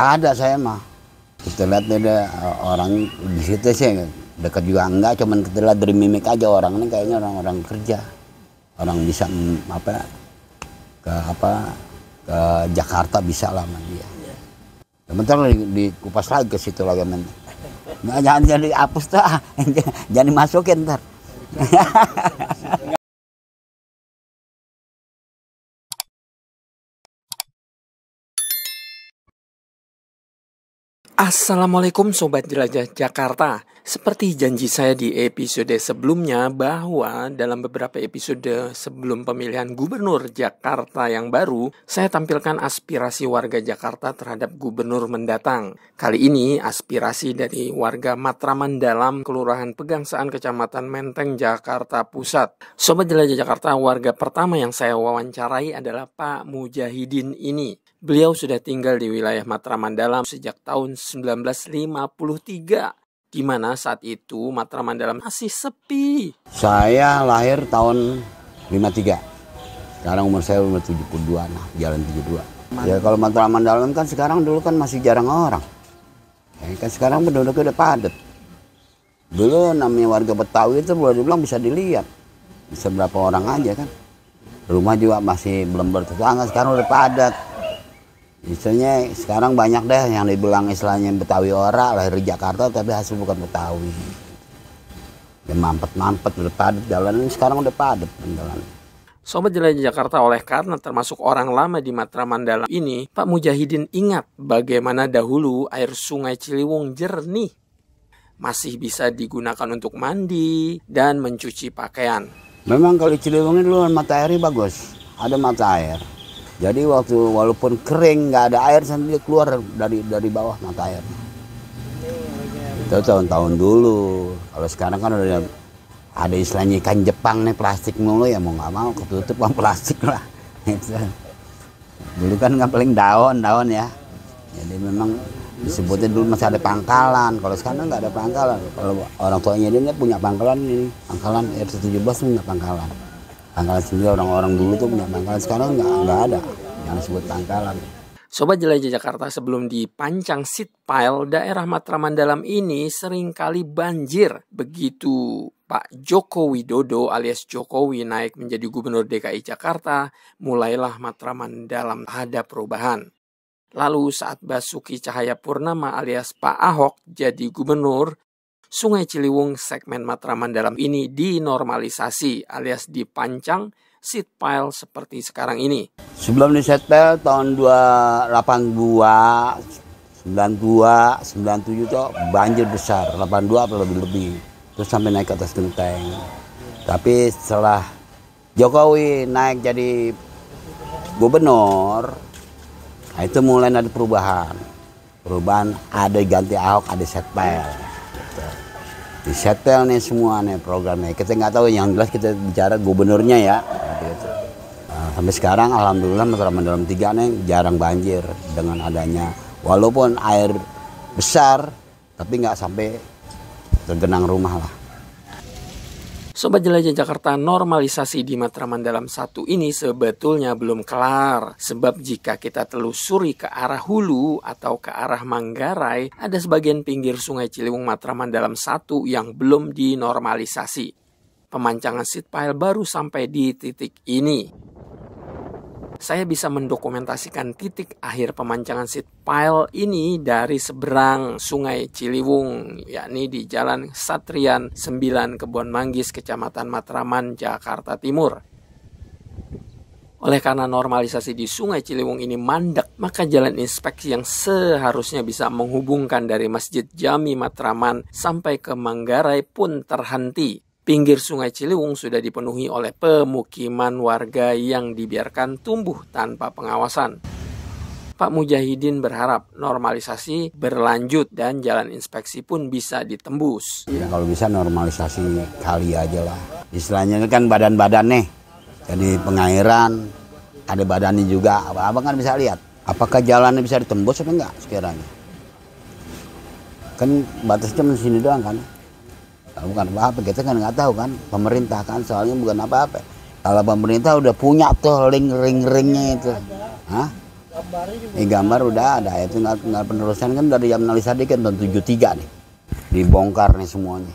Ada saya mah. Kita lihat ada orang di situ sih dekat juga enggak, cuman kita lihat dari mimik aja orang ini kayaknya orang-orang kerja. Orang bisa ke Jakarta bisa lah sama dia. Sebentar dikupas lagi ke situ lagi men. Nggak, jangan jadi hapus tuh, jangan dimasukin ntar. Assalamualaikum Sobat Jelajah Jakarta. Seperti janji saya di episode sebelumnya bahwa dalam beberapa episode sebelum pemilihan gubernur Jakarta yang baru, saya tampilkan aspirasi warga Jakarta terhadap gubernur mendatang. Kali ini aspirasi dari warga Matraman Dalam, Kelurahan Pegangsaan, Kecamatan Menteng, Jakarta Pusat. Sobat Jelajah Jakarta, warga pertama yang saya wawancarai adalah Pak Mujahidin ini. Beliau sudah tinggal di wilayah Matraman Dalam sejak tahun 1953, di mana saat itu Matraman Dalam masih sepi. Saya lahir tahun 53. Sekarang umur saya umur 72, nah jalan 72. Ya kalau Matraman Dalam kan sekarang dulu kan masih jarang orang. Ya, kan sekarang penduduknya udah padat. Dulu namanya warga Betawi itu boleh dibilang bisa dilihat. Bisa berapa orang aja kan. Rumah juga masih belum bertetangga, sekarang udah padat. Istilahnya sekarang banyak deh yang dibilang istilahnya Betawi ora, lahir di Jakarta tapi hasil bukan Betawi. Ya mampet-mampet udah padat jalan, sekarang udah padat jalan. Sobat Jelajah Jakarta, oleh karena termasuk orang lama di Matraman Dalam ini, Pak Mujahidin ingat bagaimana dahulu air sungai Ciliwung jernih. Masih bisa digunakan untuk mandi dan mencuci pakaian. Memang kalau Ciliwung ini dulu mata airnya bagus, ada mata air. Jadi walaupun kering nggak ada air sampai dia keluar dari bawah mata air. Itu tahun-tahun dulu. Kalau sekarang kan udah ada istilahnya ikan Jepang nih, plastik mulu ya, mau nggak mau ketutup sama plastik lah. Dulu kan nggak paling daun ya. Jadi memang disebutnya dulu masih ada pangkalan. Kalau sekarang nggak ada pangkalan. Kalau orang tuanya dia punya pangkalan ini, pangkalan R17 punya pangkalan. Pangkalan sendiri orang-orang dulu tuh punya pangkalan, sekarang nggak ada yang disebut pangkalan. Sobat Jelajah Jakarta, sebelum dipancang seat pile, daerah Matraman Dalam ini seringkali banjir. Begitu Pak Joko Widodo alias Jokowi naik menjadi gubernur DKI Jakarta, mulailah Matraman Dalam ada perubahan. Lalu saat Basuki Cahayapurnama alias Pak Ahok jadi gubernur, Sungai Ciliwung segmen Matraman Dalam ini dinormalisasi alias dipancang seat pile seperti sekarang ini. Sebelum di seat pile tahun 82, 92, 97 itu banjir besar, 82 atau lebih. Terus sampai naik ke atas genteng. Tapi setelah Jokowi naik jadi gubernur, nah itu mulai ada perubahan. Perubahan ada ganti Ahok, ada seat pile. Di setel nih semua nih programnya. Kita nggak tahu, yang jelas kita bicara gubernurnya ya. Nah, sampai sekarang alhamdulillah Matraman Dalam 3 nih jarang banjir dengan adanya. Walaupun air besar tapi nggak sampai tergenang rumah lah. Sobat Jelajah Jakarta, normalisasi di Matraman Dalam 1 ini sebetulnya belum kelar. Sebab jika kita telusuri ke arah hulu atau ke arah Manggarai, ada sebagian pinggir sungai Ciliwung Matraman Dalam 1 yang belum dinormalisasi. Pemancangan seat pile baru sampai di titik ini. Saya bisa mendokumentasikan titik akhir pemancangan seat pile ini dari seberang sungai Ciliwung, yakni di Jalan Satrian 9 Kebon Manggis, Kecamatan Matraman, Jakarta Timur. Oleh karena normalisasi di sungai Ciliwung ini mandek, maka jalan inspeksi yang seharusnya bisa menghubungkan dari Masjid Jami Matraman sampai ke Manggarai pun terhenti. Pinggir sungai Ciliwung sudah dipenuhi oleh pemukiman warga yang dibiarkan tumbuh tanpa pengawasan. Pak Mujahidin berharap normalisasi berlanjut dan jalan inspeksi pun bisa ditembus. Ya, kalau bisa normalisasi kali aja lah. Istilahnya kan badan-badan nih. Jadi pengairan, ada badannya juga. Abang kan bisa lihat. Apakah jalannya bisa ditembus atau enggak sekiranya. Kan batasnya cuma sini doang kan. Bukan apa-apa, kita kan nggak tahu kan, pemerintah kan soalnya bukan apa-apa. Kalau pemerintah udah punya tuh ring-ringnya itu, Gambar udah ada, itu tinggal penerusan kan dari zaman Ali Sadikin tahun 73 nih. Dibongkar nih semuanya.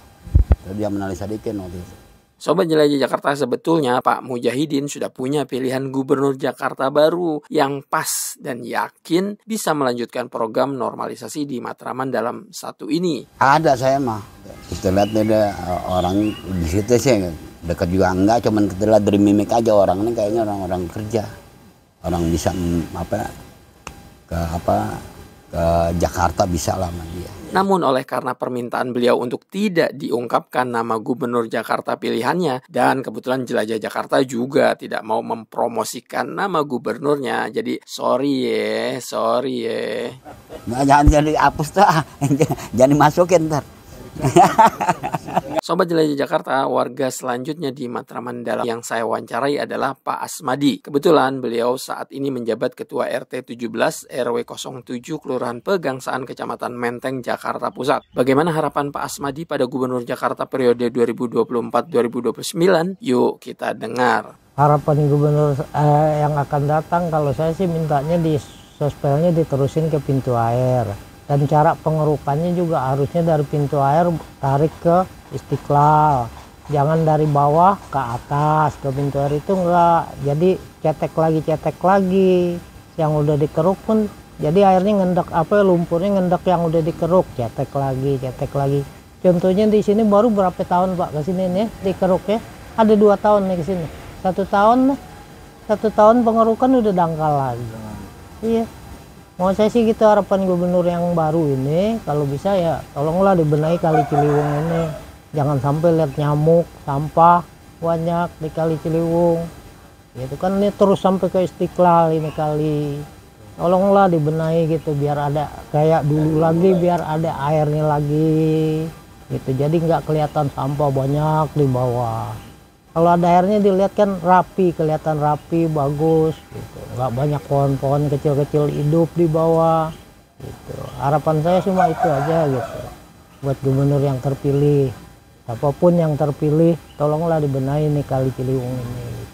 Dari zaman Ali Sadikin waktu itu. Sobat Jelajah Jakarta, sebetulnya Pak Mujahidin sudah punya pilihan gubernur Jakarta baru yang pas dan yakin bisa melanjutkan program normalisasi di Matraman dalam satu ini. Ada saya mah. Kita lihat ada orang di situ sih dekat juga enggak, cuman kita lihat dari mimik aja orang ini kayaknya orang-orang kerja. Orang bisa ke Jakarta bisa lah sama dia. Namun karena permintaan beliau untuk tidak diungkapkan nama gubernur Jakarta pilihannya, dan kebetulan Jelajah Jakarta juga tidak mau mempromosikan nama gubernurnya, jadi sorry ya. Nah, jangan jadi hapus tuh, jangan dimasukin ntar. Sobat Jelajah Jakarta, warga selanjutnya di Matraman Dalam yang saya wawancarai adalah Pak Asmadi. Kebetulan beliau saat ini menjabat Ketua RT 17 RW 07 Kelurahan Pegangsaan Kecamatan Menteng, Jakarta Pusat. Bagaimana harapan Pak Asmadi pada Gubernur Jakarta periode 2024-2029? Yuk kita dengar. Harapan gubernur yang akan datang, kalau saya sih mintanya di sospelnya diterusin ke pintu air. Dan cara pengerukannya juga harusnya dari pintu air tarik ke Istiqlal. Jangan dari bawah ke atas ke pintu air, itu enggak. Jadi cetek lagi. Yang udah dikeruk pun jadi airnya ngendek, lumpurnya ngendek yang udah dikeruk, cetek lagi. Contohnya di sini baru berapa tahun Pak ke sini nih dikeruk ya? Ada 2 tahun nih ke sini. 1 tahun pengerukan udah dangkal lagi. Iya. Mau saya sih gitu, harapan gubernur yang baru ini kalau bisa ya tolonglah dibenahi Kali Ciliwung ini. Jangan sampai lihat nyamuk, sampah banyak di Kali Ciliwung. Itu kan ini terus sampai ke Istiqlal ini kali. Tolonglah dibenahi gitu biar ada kayak dulu lagi, biar ada airnya lagi. Gitu. Jadi nggak kelihatan sampah banyak di bawah. Kalau ada airnya dilihat kan rapi, kelihatan rapi, bagus gitu. Nggak banyak pohon-pohon kecil-kecil hidup di bawah gitu. Harapan saya cuma itu aja gitu. Buat gubernur yang terpilih, apapun yang terpilih, tolonglah dibenahi nih Kali Ciliwung ini.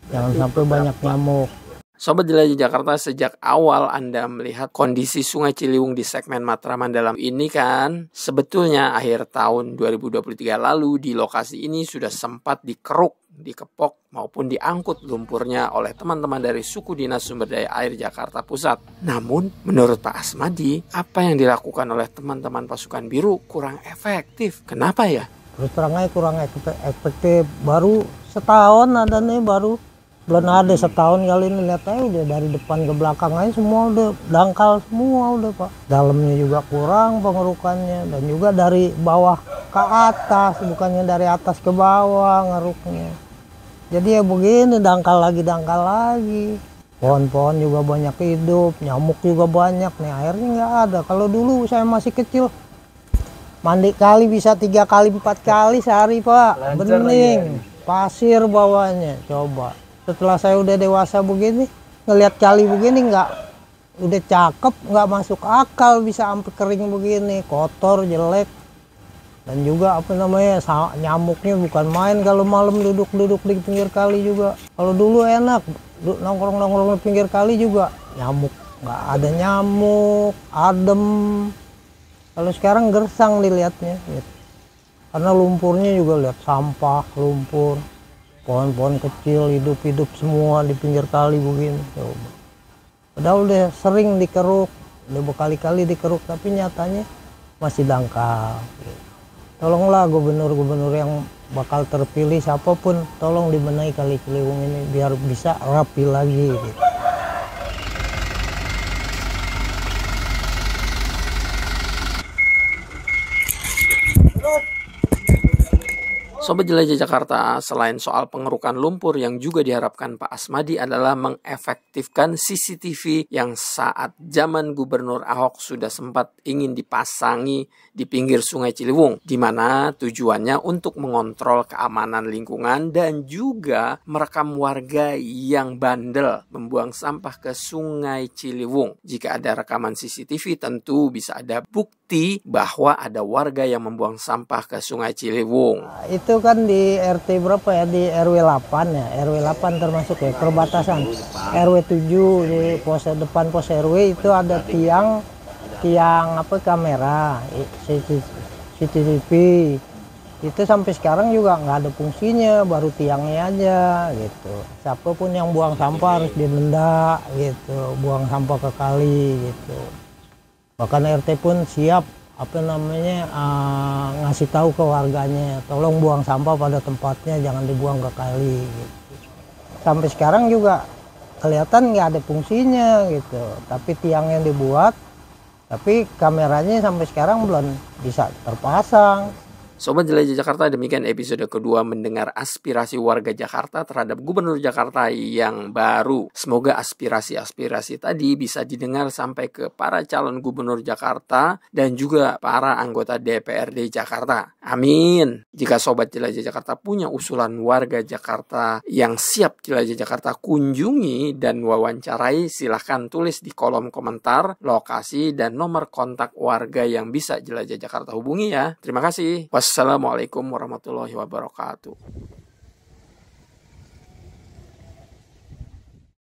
Jangan sampai banyak nyamuk. Sobat Jelajah Jakarta, sejak awal Anda melihat kondisi Sungai Ciliwung di segmen Matraman Dalam ini kan, sebetulnya akhir tahun 2023 lalu di lokasi ini sudah sempat dikeruk, dikepok maupun diangkut lumpurnya oleh teman-teman dari suku Dinas Sumber Daya Air Jakarta Pusat. Namun, menurut Pak Asmadi, apa yang dilakukan oleh teman-teman pasukan biru kurang efektif. Kenapa ya? Terus terang aja kurang efektif. Baru setahun ada nih, belum ada setahun kali ini, lihat aja udah dari depan ke belakang aja semua udah dangkal semua udah Pak. Dalamnya juga kurang pengerukannya, dan juga dari bawah ke atas, bukannya dari atas ke bawah ngeruknya. Jadi ya begini, dangkal lagi. Pohon-pohon juga banyak hidup, nyamuk juga banyak nih, airnya nggak ada. Kalau dulu saya masih kecil, mandi kali bisa 3 kali 4 kali sehari Pak, bening, pasir bawahnya. Coba setelah saya udah dewasa begini, ngelihat kali begini nggak, udah cakep, nggak masuk akal bisa sampai kering begini, kotor, jelek. Dan juga nyamuknya bukan main kalau malam duduk di pinggir kali juga. Kalau dulu enak nongkrong di pinggir kali juga, nyamuk nggak ada, nyamuk adem. Kalau sekarang gersang dilihatnya gitu. Karena lumpurnya juga lihat sampah, lumpur. Pohon-pohon kecil hidup semua di pinggir kali begini. Coba. Padahal udah sering dikeruk, udah berkali-kali dikeruk, tapi nyatanya masih dangkal. Tolonglah gubernur-gubernur yang bakal terpilih siapapun, tolong dibenahi Kali Ciliwung ini biar bisa rapi lagi gitu. Sobat Jelajah Jakarta, selain soal pengerukan lumpur yang juga diharapkan Pak Asmadi adalah mengefektifkan CCTV yang saat zaman Gubernur Ahok sudah sempat ingin dipasangi di pinggir Sungai Ciliwung, di mana tujuannya untuk mengontrol keamanan lingkungan dan juga merekam warga yang bandel membuang sampah ke Sungai Ciliwung. Jika ada rekaman CCTV, tentu bisa ada bukti bahwa ada warga yang membuang sampah ke Sungai Ciliwung. Itu itu kan di RT berapa ya, di RW 8 ya, RW 8 termasuk ya, perbatasan. RW 7 di depan pos RW itu ada tiang apa, kamera CCTV. Itu sampai sekarang juga nggak ada fungsinya, baru tiangnya aja gitu. Siapapun yang buang sampah harus didenda gitu, buang sampah ke kali gitu. Bahkan RT pun siap ngasih tahu ke warganya, tolong buang sampah pada tempatnya, jangan dibuang ke kali gitu. Sampai sekarang juga kelihatan nggak ada fungsinya gitu, tapi tiang yang dibuat, tapi kameranya sampai sekarang belum bisa terpasang. Sobat Jelajah Jakarta, demikian episode kedua mendengar aspirasi warga Jakarta terhadap Gubernur Jakarta yang baru. Semoga aspirasi-aspirasi tadi bisa didengar sampai ke para calon Gubernur Jakarta dan juga para anggota DPRD Jakarta. Amin. Jika Sobat Jelajah Jakarta punya usulan warga Jakarta yang siap Jelajah Jakarta kunjungi dan wawancarai, silahkan tulis di kolom komentar lokasi dan nomor kontak warga yang bisa Jelajah Jakarta hubungi ya. Terima kasih. Wassalamualaikum warahmatullahi wabarakatuh.